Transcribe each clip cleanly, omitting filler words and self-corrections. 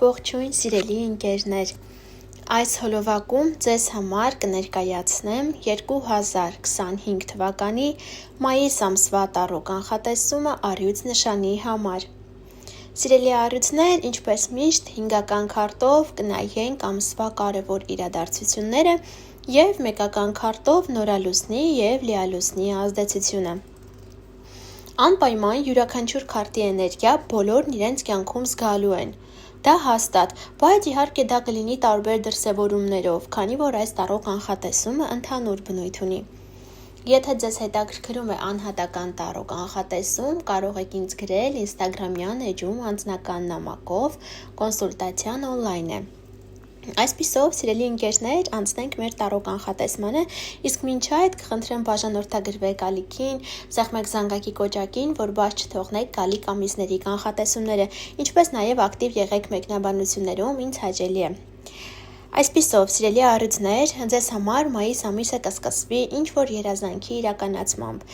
Ողջույն սիրելի ընկերներ, այս հոլովակում ձեզ համար կներկայացնեմ 2025 թվականի մայիս ամսվա տարրո կանխատեսումը առյուծ նշանի համար։ Սիրելի առյուծներ, ինչպես միշտ 5-ական քարտով կնայենք ամսվա կարևոր իրադարձությունները և մեկական քարտով նորալուսնի և լիալուսնի ազդեցությունը։ Անպայման յուրաքանչյուր քարտի էներգիա բոլորն իրենց կյանքում զգալու են։ Դա հաստատ, բայց իհարկե դա կլինի տարբեր դրսևորումներով, քանի որ այս տարրո կանխատեսումը ընդհանուր բնույթ ունի։ Եթե ձեզ հետաքրքրում է անհատական տարրո կանխատեսում, կարող եք ինձ գրել ինստագրամյան էջում անձնական նամակով, կոնսուլտացիան օնլայն է։ Այսպիսով, սիրելի ընկերներ, անցնենք մեր տարրո կանխատեսմանը, իսկ մինչ այդ կխնդրեմ բաժանորդագրվեք ալիքին, սեղմեք զանգակի կոճակին, որ բաց չթողնեք գալիք ամիսների կանխատեսումները, ինչպես նաև ակտիվ եղեք մեկնաբանություններում, ինձ հաճելի է։ Այսպիսով, սիրելի առյուծներ, ձեզ համար մայիս ամիսը կսկսվի ինչ-որ երազանքի իրականացմամբ,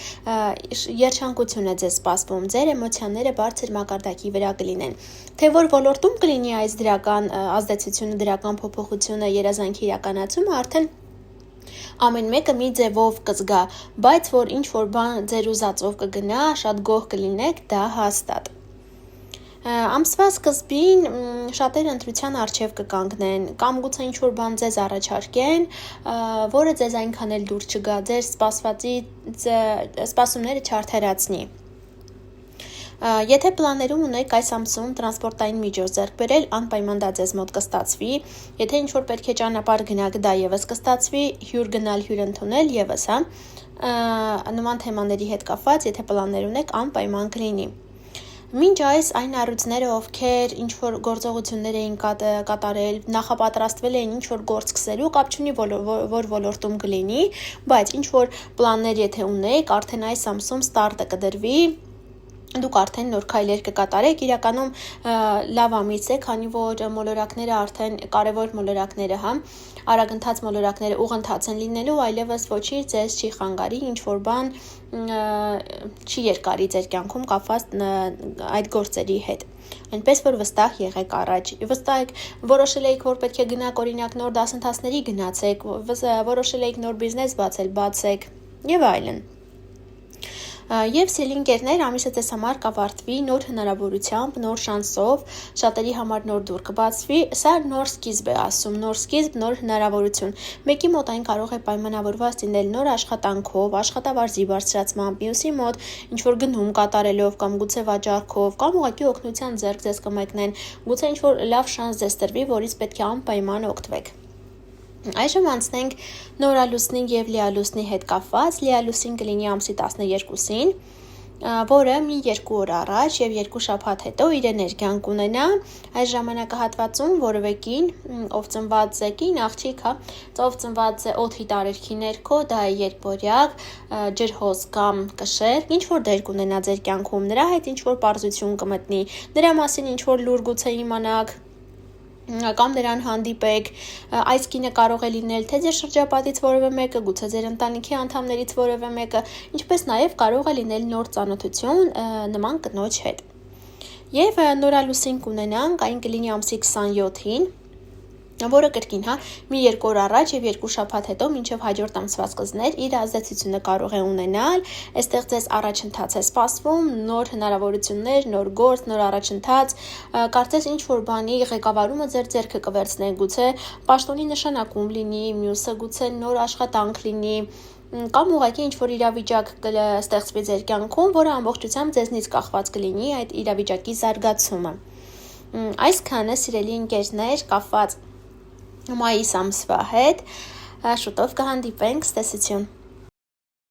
երջանկություն է ձեզ սպասվում, ձեր էմոցիաները բարձր մակարդակի վրա կլինեն, թե որ ոլորտում կլինի այս դրական ազդեցությունը, դրական փոփոխությունը, երազանքի իրականացումը, արդեն ամեն մեկը մի ձևով կզգա, բայց որ ինչ-որ բան ձեր ուզածով կգնա, շատ գոհ կլինեք, դա հաստատ։ Ամսվա սկզբին շատերը ընտրության առջև կկանգնեն, կամ գուցե ինչ-որ բան ձեզ առաջարկեն, որը ձեզ այնքան էլ դուր չգա, ձեր սպասումները չարդարացնի։ Եթե պլաներում ունեք այս ամսում տրանսպորտային միջոց ձեռք բերել, անպայման դա ձեզ մոտ կստացվի, եթե ինչ-որ պետք է ճանապարհ գնաք, դա եւս կստացվի, հյուր գնալ, հյուր ընդունել եւս, նման թեմաների հետ կապված, եթե պլաններ ունեք, անպայման կլինի։ Մինչ այս այն առյուծները, ովքեր ինչ-որ գործողություններ էին կատարել, նախապատրաստվել էին ինչ-որ գործ սկսելու, կապ չունի որ ոլորտում կլինի, բայց ինչ-որ պլաններ եթե ունեք, արդեն այս ամսում ստարտը կդրվի, դուք արդեն նոր քայլեր կկատարեք, իրականում լավ ամիս է, քանի որ մոլորակները արդեն կարևոր մոլորակները, արագընթաց մոլորակները ուղղընթաց են լինելու, այլևս ոչինչ ձեզ չի խանգարի, ինչ-որ բան չի երկարի ձեր կյանքում կապված այդ գործերի հետ։ Այնպես որ վստահ եղեք առաջ, վստահ եք, որոշել եք, որ պետք է գնաք օրինակ նոր դասընթացների գնացեք, որոշել եք նոր բիզնես բացեք եւ այլն։ Եվ սիրելի ընկերներ, ամիսը ձեզ համար կավարտվի նոր հնարավորությամբ, նոր շանսով, շատերի համար նոր դուռ կբացվի, սա նոր սկիզբ է ասում, նոր սկիզբ, նոր հնարավորություն։ Մեկի մոտ այն կարող է պայմանավորված լինել նոր աշխատանքով, աշխատավարձի բարձրացմամբ, մյուսի մոտ ինչ-որ գնում կատարելով կամ գուցե վաճառքով, կամ ուղղակի օգնության ձեռք ձեզ կմեկնեն, գուցե ինչ-որ լավ շանս ձեզ տրվի, որից պետք է անպայման օգտվեք։ Այժմ անցնենք նորալուսնի և լիալուսնի հետ կապված, լիալուսին կլինի ամսի 12-ին, որը մի 2 օր առաջ և 2 շաբաթ հետո իր էներգիան կունենա, այս ժամանակահատվածում որևէ կին, ով ծնված է կին, աղջիկ, ով ծնված է օդի տարերքի ներքո, դա է երբորյակ, ջրհոս կամ կշեռ, ինչ-որ դեր կունենա ձեր կյանքում, նրա հետ ինչ-որ պարզություն կմտնի, նրա մասին ինչ-որ լուր գուցե իմանաք, կամ նրան հանդիպեք, այս կինը կարող է լինել թե ձեր շրջապատից որևէ մեկը, գուցե ձեր ընտանիքի անդամներից որևէ մեկը, ինչպես նաև կարող է լինել նոր ծանոթություն նման կնոջ հետ։ Եվ նորալուսին կունենանք, այն կլինի ամսի 27-ին, որը կրկին, մի 2 օր առաջ և 2 շաբաթ հետո մինչև հաջորդ ամսվա սկզբներ իր ազդեցությունը կարող է ունենալ, այստեղ ձեզ առաջընթաց է սպասվում, նոր հնարավորություններ, նոր գործ, նոր առաջընթաց, կարծես ինչ-որ բանի ղեկավարումը ձեր ձեռքը կվերցնեք, գուցե պաշտոնի նշանակում լինի, մյուսը գուցե նոր աշխատանք լինի, կամ ուղղակի ինչ-որ իրավիճակ կստեղծվի ձեր կյանքում, որը ամբողջությամբ ձեզնից կախված կլինի այդ իրավիճակի զարգացումը։ Այսքանը, սիրելի ընկերներ, կապված մայիս ամսվա հետ, շուտով կհանդիպենք, ցտեսություն։